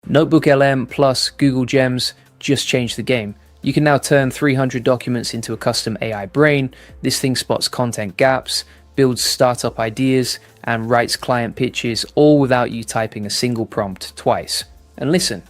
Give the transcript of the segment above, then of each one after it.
NotebookLM plus Google Gems just changed the game. You can now turn 300 documents into a custom AI brain. This thing spots content gaps, builds startup ideas, and writes client pitches, all without you typing a single prompt twice. And listen,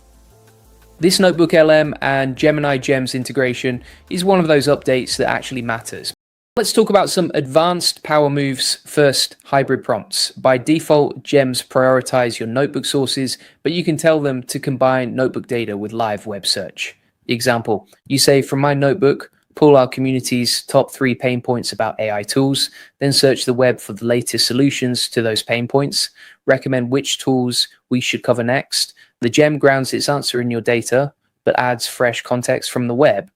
this NotebookLM and Gemini Gems integration is one of those updates that actually matters. Let's talk about some advanced power moves. First, hybrid prompts. By default, Gems prioritize your notebook sources, but you can tell them to combine notebook data with live web search. Example, you say, from my notebook, pull our community's top 3 pain points about AI tools, then search the web for the latest solutions to those pain points, recommend which tools we should cover next. The Gem grounds its answer in your data, but adds fresh context from the web.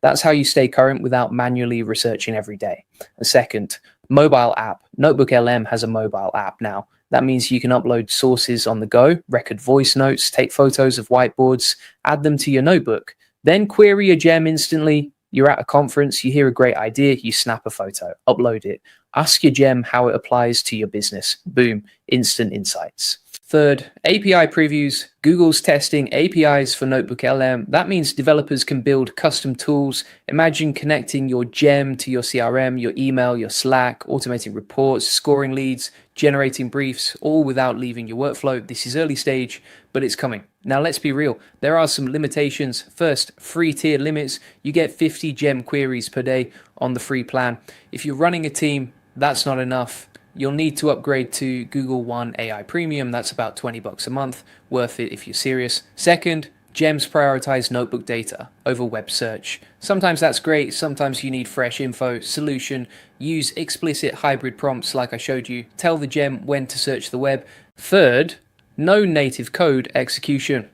That's how you stay current without manually researching every day. And second, mobile app. NotebookLM has a mobile app now. That means you can upload sources on the go, record voice notes, take photos of whiteboards, add them to your notebook, then query a gem instantly. You're at a conference, you hear a great idea, you snap a photo, upload it. Ask your gem how it applies to your business. Boom, instant insights. Third, API previews. Google's testing APIs for NotebookLM. That means developers can build custom tools. Imagine connecting your gem to your CRM, your email, your Slack, automating reports, scoring leads, generating briefs, all without leaving your workflow. This is early stage, but it's coming. Now let's be real. There are some limitations. First, free tier limits. You get 50 gem queries per day on the free plan. If you're running a team, that's not enough. You'll need to upgrade to Google One AI Premium. That's about $20 a month. Worth it if you're serious. Second, Gems prioritize notebook data over web search. Sometimes that's great. Sometimes you need fresh info. Solution, use explicit hybrid prompts like I showed you. Tell the gem when to search the web. Third, no native code execution.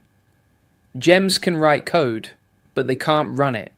Gems can write code, but they can't run it.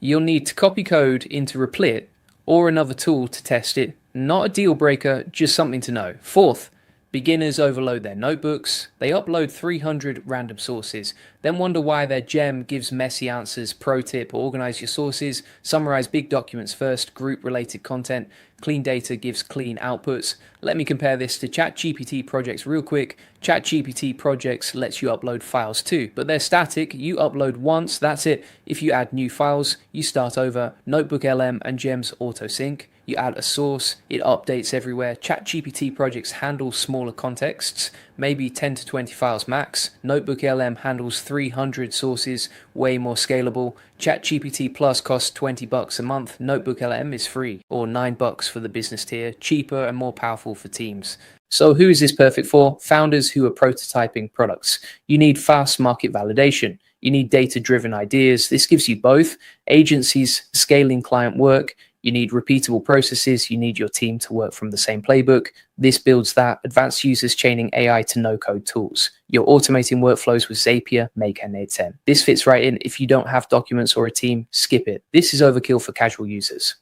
You'll need to copy code into Replit or another tool to test it. Not a deal breaker, just something to know. Fourth, beginners overload their notebooks. They upload 300 random sources, then wonder why their gem gives messy answers. Pro tip, organize your sources, summarize big documents first, group related content. Clean data gives clean outputs. Let me compare this to ChatGPT projects real quick. ChatGPT projects lets you upload files too, but they're static. You upload once, that's it. If you add new files, you start over. NotebookLM and Gems auto-sync. You add a source, it updates everywhere. ChatGPT projects handle smaller contexts, maybe 10 to 20 files max. NotebookLM handles 300 sources, way more scalable. ChatGPT Plus costs $20 a month. NotebookLM is free, or $9 for the business tier, cheaper and more powerful for teams. So who is this perfect for? Founders who are prototyping products. You need fast market validation. You need data-driven ideas. This gives you both. Agencies scaling client work. You need repeatable processes. You need your team to work from the same playbook. This builds that. Advanced users chaining AI to no-code tools. You're automating workflows with Zapier, Make, and 810. This fits right in. If you don't have documents or a team, skip it. This is overkill for casual users.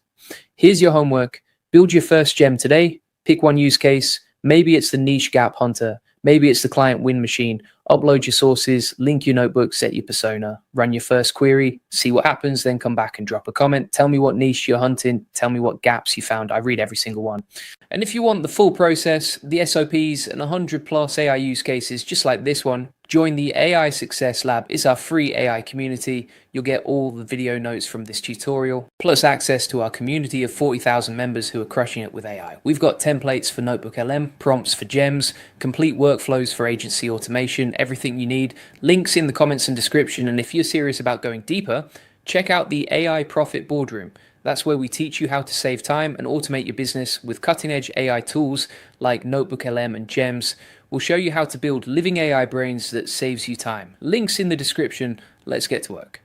Here's your homework. Build your first gem today. Pick one use case. Maybe it's the niche gap hunter. Maybe it's the client win machine. Upload your sources, link your notebook, set your persona, run your first query, see what happens, then come back and drop a comment. Tell me what niche you're hunting. Tell me what gaps you found. I read every single one. And if you want the full process, the SOPs, and 100+ AI use cases just like this one, join the AI Success Lab. It's our free AI community. You'll get all the video notes from this tutorial, plus access to our community of 40,000 members who are crushing it with AI. We've got templates for NotebookLM, prompts for Gems, complete workflows for agency automation, everything you need. Links in the comments and description. And if you're serious about going deeper, check out the AI Profit Boardroom. That's where we teach you how to save time and automate your business with cutting-edge AI tools like NotebookLM and Gems. We'll show you how to build living AI brains that saves you time. Links in the description. Let's get to work.